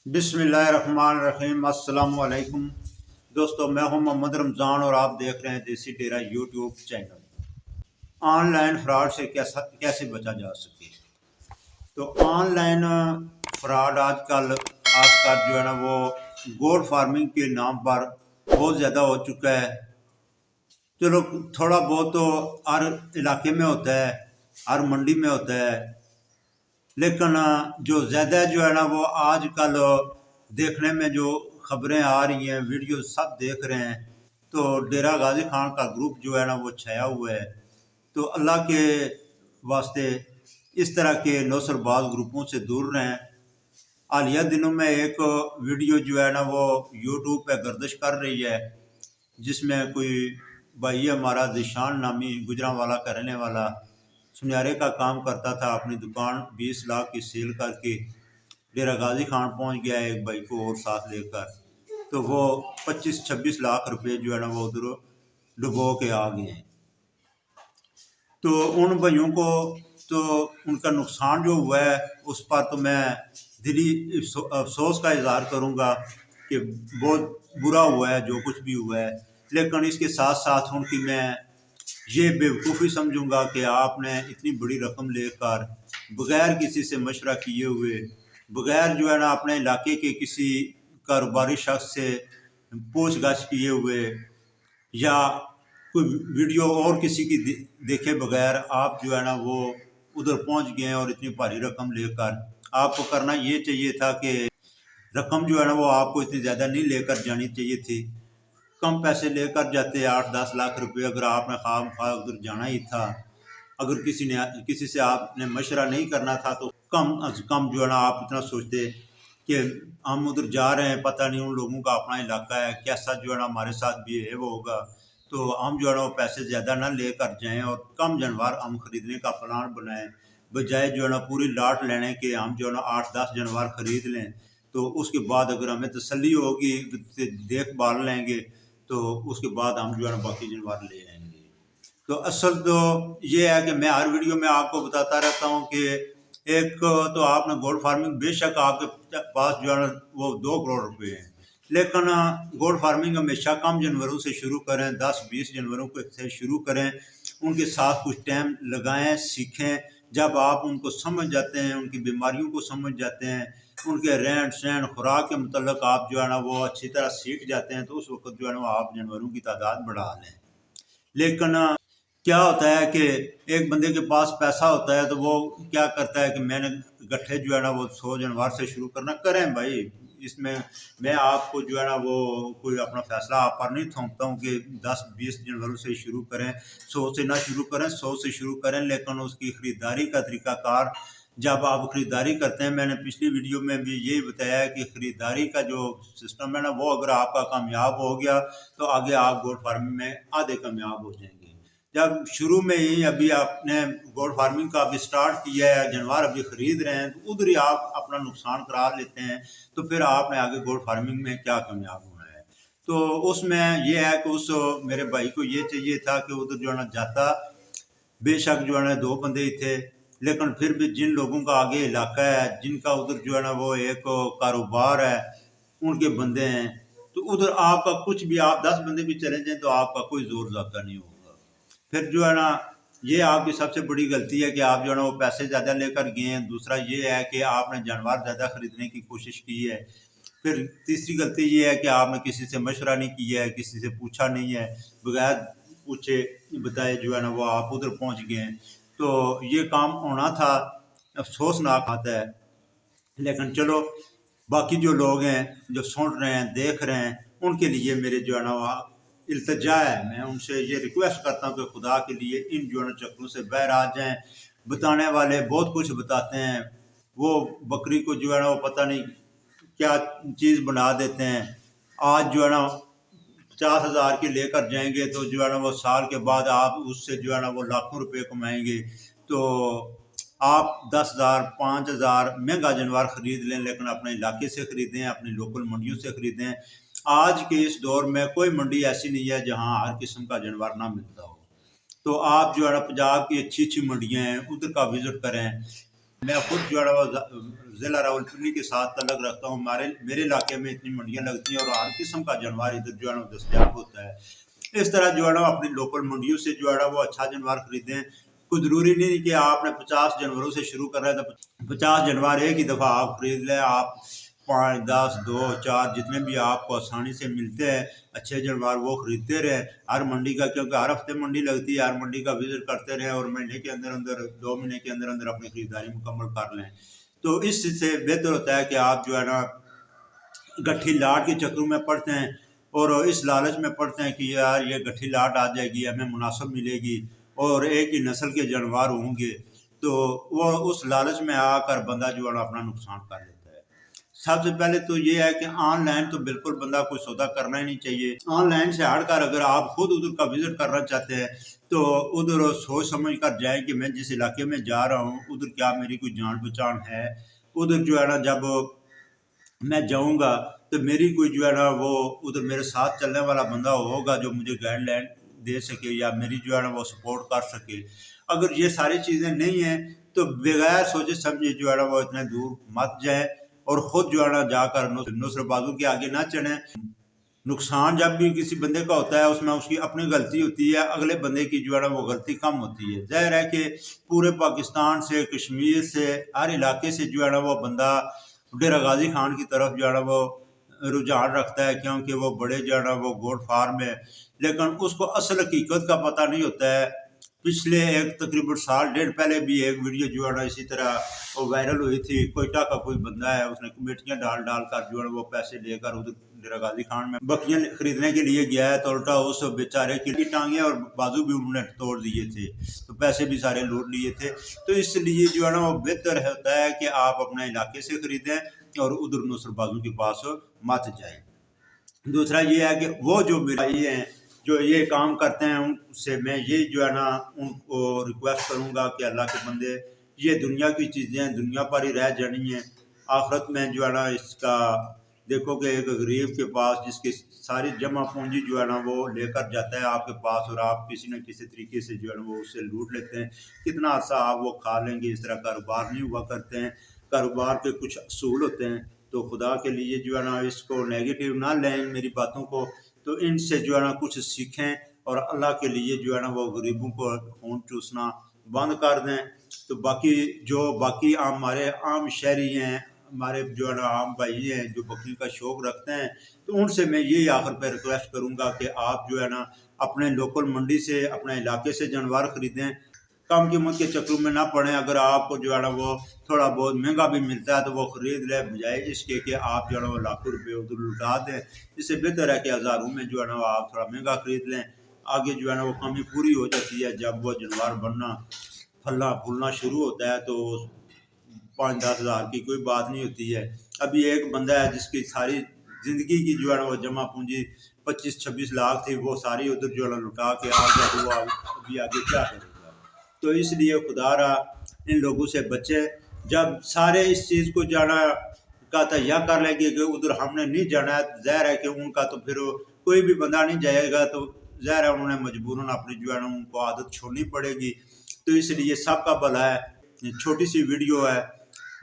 बिस्मिल्लाहिर्रहमानिर्रहीम। अस्सलाम वालेकुम दोस्तों, मैं हूं मोहम्मद रमज़ान और आप देख रहे हैं देसी डेरा यूट्यूब चैनल। ऑनलाइन फ्रॉड से कैसे बचा जा सके। तो ऑनलाइन फ्रॉड आजकल खासकर जो है ना वो गोल्ड फार्मिंग के नाम पर बहुत ज़्यादा हो चुका है। चलो थोड़ा बहुत तो हर इलाके में होता है, हर मंडी में होता है, लेकिन जो ज़्यादा जो है ना वो आजकल देखने में जो खबरें आ रही हैं, वीडियो सब देख रहे हैं, तो डेरा गाजी खान का ग्रुप जो है ना वो छाया हुआ है। तो अल्लाह के वास्ते इस तरह के नौसरबाज ग्रुपों से दूर रहें। हालिया दिनों में एक वीडियो जो है ना वो यूट्यूब पे गर्दिश कर रही है, जिसमें कोई भाई हमारा जिशान नामी गुजरांवाला का रहने वाला सुनहरे का काम करता था, अपनी दुकान 20 लाख की सेल करके डेरा गाजी खान पहुंच गया एक भाई को और साथ लेकर। तो वो 25-26 लाख रुपए जो है ना वो उधर डुबो के आ गए हैं। तो उन भाइयों को तो उनका नुकसान जो हुआ है उस पर तो मैं दिली अफसोस का इजहार करूँगा कि बहुत बुरा हुआ है जो कुछ भी हुआ है, लेकिन इसके साथ साथ उनकी मैं ये बेवकूफ़ी समझूंगा कि आपने इतनी बड़ी रकम लेकर बगैर किसी से मशवरा किए हुए, बगैर जो है ना अपने इलाके के किसी कारोबारी शख्स से पूछ गछ किए हुए, या कोई वीडियो और किसी की देखे बगैर आप जो है ना वो उधर पहुंच गए और इतनी भारी रकम लेकर। आपको करना ये चाहिए था कि रकम जो है ना वो आपको इतनी ज़्यादा नहीं लेकर जानी चाहिए थी, कम पैसे लेकर जाते, 8-10 लाख रुपए। अगर आपने खाम खा उधर जाना ही था, अगर किसी से आपने मशवरा नहीं करना था, तो कम अज कम जो है ना आप इतना सोचते कि हम उधर जा रहे हैं, पता नहीं उन लोगों का अपना इलाका है, कैसा जो है ना हमारे साथ बिहेव होगा, तो हम जो है ना वो पैसे ज़्यादा ना लेकर जाएं और कम जानवर हम खरीदने का प्लान बनाएं, बजाय जो है ना पूरी लाट लेने के हम जो है ना 8-10 जानवर खरीद लें। तो उसके बाद अगर हमें तसल्ली होगी, देखभाल लेंगे, तो उसके बाद हम जो है ना बाकी जानवर ले आएंगे। तो असल तो ये है कि मैं हर वीडियो में आपको बताता रहता हूँ कि एक तो आपने गोल्ड फार्मिंग, बेशक आपके पास जो है ना वो 2 करोड़ रुपए हैं, लेकिन गोल्ड फार्मिंग हमेशा कम जानवरों से शुरू करें, 10-20 जानवरों से शुरू करें, उनके साथ कुछ टाइम लगाएं, सीखें। जब आप उनको समझ जाते हैं, उनकी बीमारियों को समझ जाते हैं, उनके रहन सहन खुराक के मतलब आप जो है ना वो अच्छी तरह सीख जाते हैं, तो उस वक्त जो है ना आप जानवरों की तादाद बढ़ा लें। लेकिन क्या होता है कि एक बंदे के पास पैसा होता है तो वो क्या करता है कि मैंने गट्ठे जो है ना वो 100 जानवर से शुरू करना। करें भाई, इसमें मैं आपको जो है ना वो कोई अपना फैसला आप पर नहीं थोपता हूँ कि 10-20 जानवरों से शुरू करें, 100 से ना शुरू करें, 100 से शुरू करें, लेकिन उसकी खरीदारी का तरीकाकार जब आप खरीदारी करते हैं, मैंने पिछली वीडियो में भी यही बताया कि खरीदारी का जो सिस्टम है ना वो अगर आपका कामयाब हो गया तो आगे आप गोल्ड फार्मिंग में आधे कामयाब हो जाएंगे। जब शुरू में ही अभी आपने गोल्ड फार्मिंग का अभी स्टार्ट किया है, जानवर अभी खरीद रहे हैं, तो उधर ही आप अपना नुकसान करा लेते हैं, तो फिर आपने आगे गोल्ड फार्मिंग में क्या कामयाब होना है। तो उसमें ये है कि उस मेरे भाई को ये चाहिए था कि उधर जो है ना जाता, बेशक जो है ना 2 बंदे ही थे, लेकिन फिर भी जिन लोगों का आगे इलाका है, जिनका उधर जो है ना वो एक कारोबार है, उनके बंदे हैं, तो उधर आपका कुछ भी, आप 10 बंदे भी चले जाएं तो आपका कोई जोर ज़्यादा नहीं होगा। फिर जो है ना ये आपकी सबसे बड़ी गलती है कि आप जो है ना वो पैसे ज़्यादा लेकर गए हैं। दूसरा ये है कि आपने जानवर ज़्यादा खरीदने की कोशिश की है। फिर तीसरी गलती ये है कि आपने किसी से मशवरा नहीं किया है, किसी से पूछा नहीं है, बगैर पूछे बताए जो है ना वो आप उधर पहुंच गए हैं। तो ये काम होना था, अफसोसनाक बात है। लेकिन चलो, बाकी जो लोग हैं जो सुन रहे हैं, देख रहे हैं, उनके लिए मेरे जो है ना वह इल्तजा है, मैं उनसे ये रिक्वेस्ट करता हूँ कि खुदा के लिए इन जो है ना चक्रों से बाहर आ जाएं। बताने वाले बहुत कुछ बताते हैं, वो बकरी को जो है ना वो पता नहीं क्या चीज़ बना देते हैं। आज जो है ना 50,000 की लेकर जाएंगे तो जो है ना वो साल के बाद आप उससे जो है ना वो लाखों रुपए कमाएंगे। तो आप 10,000 5,000 महंगा जानवर खरीद लें, लेकिन अपने इलाके से खरीदें, अपनी लोकल मंडियों से खरीदें। आज के इस दौर में कोई मंडी ऐसी नहीं है जहां हर किस्म का जानवर ना मिलता हो। तो आप जो है ना पंजाब की अच्छी अच्छी मंडियां हैं उधर का विजिट करें, मैं खुद जो है वो ज़िला रावलपिंडी के साथ तल्लुक़ रखता हूँ। मेरे इलाके में इतनी मंडियाँ लगती हैं और हर किस्म का जानवर इधर जो है ना दस्तयाब होता है। इस तरह जो है ना अपनी लोकल मंडियों से जो है ना वो अच्छा जानवर खरीदें। कोई ज़रूरी नहीं कि आपने 50 जानवरों से शुरू करना है तो 50 जानवर एक ही दफ़ा आप खरीद लें। आप 5, 10, 2, 4 जितने भी आपको आसानी से मिलते हैं अच्छे जानवर वो खरीदते रहें। हर मंडी का, क्योंकि हर हफ्ते मंडी लगती है, हर मंडी का विजिट करते रहें और महीने के अंदर अंदर 2 महीने के अंदर अंदर अपनी खरीदारी मुकम्मल कर लें। तो इससे बेहतर होता है कि आप जो है ना गट्ठी लाट के चक्रों में पड़ते हैं और इस लालच में पड़ते हैं कि यार ये गट्ठी लाट आ जाएगी, हमें मुनासिब मिलेगी और एक ही नस्ल के जानवर होंगे, तो वो उस लालच में आकर बंदा जो है ना अपना नुकसान कर लेता है। सबसे पहले तो ये है कि ऑनलाइन तो बिल्कुल बंदा कोई सौदा करना ही नहीं चाहिए। ऑनलाइन से हटकर अगर आप खुद उधर का विजिट करना चाहते हैं तो उधर सोच समझ कर जाएं कि मैं जिस इलाके में जा रहा हूँ उधर क्या मेरी कोई जान पहचान है। उधर जो है ना जब मैं जाऊँगा तो मेरी कोई जो है ना वो उधर मेरे साथ चलने वाला बंदा होगा जो मुझे गाइडलाइन दे सके या मेरी जो है ना वो सपोर्ट कर सके। अगर ये सारी चीज़ें नहीं हैं तो बगैर सोचे समझे जो है ना वो इतने दूर मत जाएं और ख़ुद जो है ना जाकर नुसरतबाजों के आगे ना चढ़ें। नुकसान जब भी किसी बंदे का होता है उसमें उसकी अपनी गलती होती है, अगले बंदे की जो है ना वो गलती कम होती है। ज़ाहिर है कि पूरे पाकिस्तान से, कश्मीर से, हर इलाके से जो है ना वो बंदा डेरा गाजी खान की तरफ जो है ना वो रुझान रखता है, क्योंकि वो बड़े जो है ना वो गोट फार्म है, लेकिन उसको असल हकीकत का पता नहीं होता है। पिछले एक तकरीबन साल डेढ़ पहले भी एक वीडियो जो है ना इसी तरह वो वायरल हुई थी। कोयटा का कोई बंदा है, उसने कमेटियाँ डाल डाल कर जो है वो पैसे लेकर उधर डेरा गाजी खान में बकरियाँ खरीदने के लिए गया है, तो उल्टा उस बेचारे की टांगे और बाजू भी उन्होंने तोड़ दिए थे, तो पैसे भी सारे लूट लिए थे। तो इसलिए जो है ना वो बेहतर होता है कि आप अपने इलाके से खरीदें और उधर नुसरतबाजों के पास मत जाएं। दूसरा ये है कि वो जो मेरे भाई हैं जो ये काम करते हैं उनसे मैं ये जो है ना उनको रिक्वेस्ट करूँगा कि अल्लाह के बंदे ये दुनिया की चीज़ें दुनिया पर ही रह जानी हैं। आखिरत में जो है ना इसका देखो कि एक गरीब के पास जिसकी सारी जमा पूंजी जो है ना वो लेकर जाता है आपके पास और आप किसी न किसी तरीके से जो है ना वो उससे लूट लेते हैं। कितना अर्सा आप वो खा लेंगे। इस तरह कारोबार नहीं हुआ करते हैं। कारोबार के कुछ असूल होते हैं, तो खुदा के लिए जो है ना इसको नेगेटिव ना लें मेरी बातों को, तो इनसे जो है ना कुछ सीखें और अल्लाह के लिए जो है ना वो गरीबों को खून चूसना बंद कर दें। तो बाकी हमारे आम शहरी हैं, हमारे जो है ना आम भाई हैं जो बकरी का शौक़ रखते हैं, तो उनसे मैं यही आखिर पे रिक्वेस्ट करूँगा कि आप जो है ना अपने लोकल मंडी से, अपने इलाके से जानवर खरीदें। कम कीमत के चक्करों में ना पड़ें। अगर आपको जो है ना वो थोड़ा बहुत महंगा भी मिलता है तो वो खरीद लें, बजाय इसके कि आप जो है ना वो लाखों रुपए उधर लुटा दें। इससे बेहतर है कि हज़ारों में जो है ना आप थोड़ा महंगा खरीद लें। आगे जो है ना वो कमी पूरी हो जाती है जब वो जानवर बनना फलना फूलना शुरू होता है, तो 5-10 हज़ार की कोई बात नहीं होती है। अभी एक बंदा है जिसकी सारी ज़िंदगी की जो है ना वो जमा पूंजी 25-26 लाख थी, वो सारी उधर जो है ना लुटा के आ गया, तो वो अभी आगे क्या करेगा। तो इसलिए खुदारा इन लोगों से बचे। जब सारे इस चीज़ को जाना का तैयार कर लेंगे कि उधर हमने नहीं जाना है, ज़ाहिर है कि उनका तो फिर कोई भी बंदा नहीं जाएगा, तो ज़ाहिर है उन्होंने मजबूरन अपनी जो है ना उनको आदत छोड़नी पड़ेगी। तो इसलिए सबका भला है। छोटी सी वीडियो है,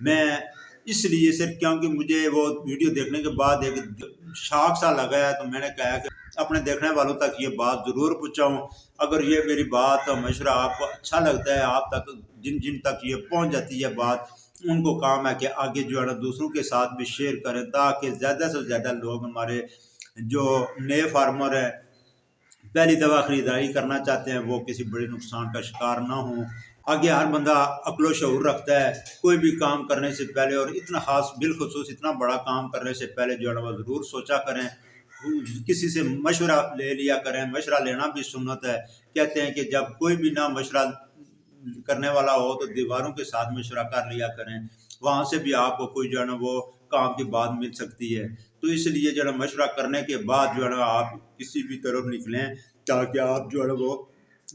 मैं इसलिए सिर्फ क्योंकि मुझे वो वीडियो देखने के बाद एक शौक सा लगा है, तो मैंने कहा कि अपने देखने वालों तक ये बात ज़रूर पहुँचाऊँ। अगर ये मेरी बात मशवरा आपको अच्छा लगता है, आप तक जिन जिन तक ये पहुँच जाती है बात, उनको काम है कि आगे जो है ना दूसरों के साथ भी शेयर करें, ताकि ज़्यादा से ज़्यादा लोग हमारे जो नए फार्मर हैं, पहली दफ़ा ख़रीदारी करना चाहते हैं, वो किसी बड़े नुकसान का शिकार ना हों। आगे हर बंदा अक्ल शऊर रखता है, कोई भी काम करने से पहले और इतना ख़ास बिलखुसूस इतना बड़ा काम करने से पहले जो है ना वो ज़रूर सोचा करें। किसी से मशवरा ले लिया करें, मशवरा लेना भी सुन्नत है। कहते हैं कि जब कोई भी ना मशवरा करने वाला हो तो दीवारों के साथ मशवरा कर लिया करें, वहाँ से भी आपको कोई जो है ना वो काम की बात मिल सकती है। तो इसलिए जो है ना मशवरा करने के बाद जो है ना आप किसी भी तरफ निकलें, ताकि आप जो है ना वो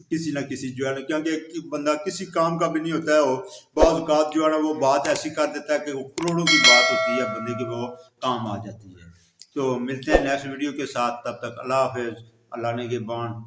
किसी न किसी जो है ना, क्योंकि बंदा किसी काम का भी नहीं होता है, वो बाज़ औक़ात जो है ना वो बात ऐसी कर देता है कि वो करोड़ों की बात होती है बंदे की, वो काम आ जाती है। तो मिलते हैं नेक्स्ट वीडियो के साथ, तब तक अल्लाह हाफ़िज़। अल्लाह ने के बान।